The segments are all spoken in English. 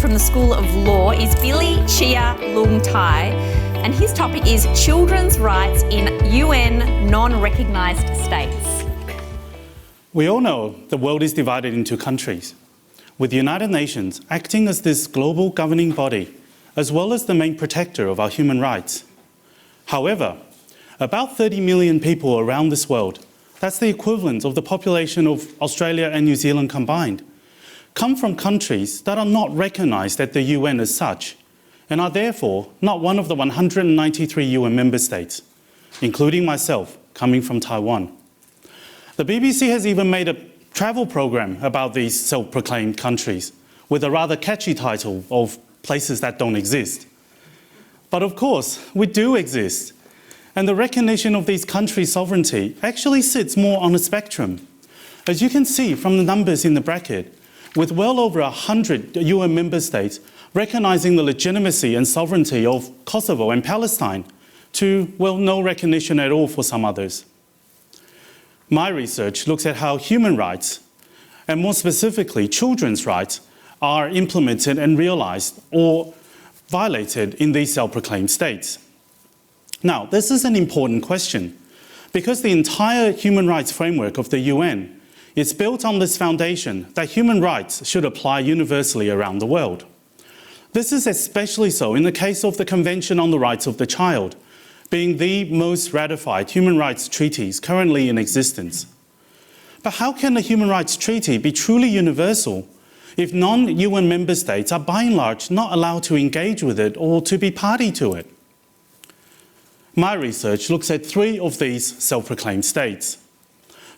from the School of Law is Billy Chia-Lung Tai, and his topic is children's rights in UN non-recognised states. We all know the world is divided into countries, with the United Nations acting as this global governing body, as well as the main protector of our human rights. However, about 30 million people around this world, that's the equivalent of the population of Australia and New Zealand combined, come from countries that are not recognised at the UN as such, and are therefore not one of the 193 UN member states, including myself, coming from Taiwan. The BBC has even made a travel program about these self-proclaimed countries, with a rather catchy title of places that don't exist. But of course, we do exist. And the recognition of these countries' sovereignty actually sits more on a spectrum. As you can see from the numbers in the bracket, with well over 100 UN member states recognising the legitimacy and sovereignty of Kosovo and Palestine, to, well, no recognition at all for some others. My research looks at how human rights, and more specifically children's rights, are implemented and realised or violated in these self-proclaimed states. Now, this is an important question because the entire human rights framework of the UN is built on this foundation that human rights should apply universally around the world. This is especially so in the case of the Convention on the Rights of the Child, being the most ratified human rights treaties currently in existence. But how can a human rights treaty be truly universal if non-UN member states are by and large not allowed to engage with it or to be party to it? My research looks at 3 of these self-proclaimed states.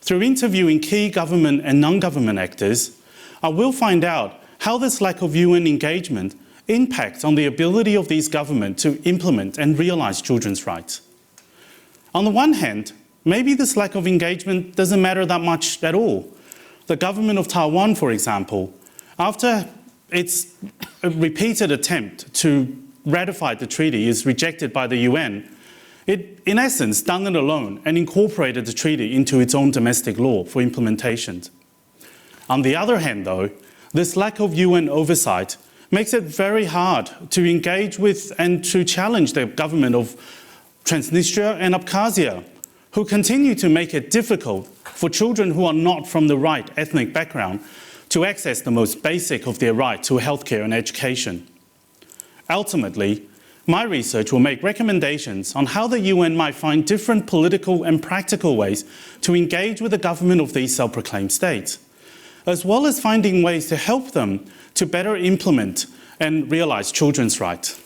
Through interviewing key government and non-government actors, I will find out how this lack of UN engagement impacts on the ability of these governments to implement and realise children's rights. On the one hand, maybe this lack of engagement doesn't matter that much at all. The government of Taiwan, for example, after its repeated attempt to ratify the treaty is rejected by the UN, it, in essence, done it alone and incorporated the treaty into its own domestic law for implementation. On the other hand, though, this lack of UN oversight makes it very hard to engage with and to challenge the government of Transnistria and Abkhazia, who continue to make it difficult for children who are not from the right ethnic background to access the most basic of their right to healthcare and education. Ultimately, my research will make recommendations on how the UN might find different political and practical ways to engage with the government of these self-proclaimed states, as well as finding ways to help them to better implement and realise children's rights.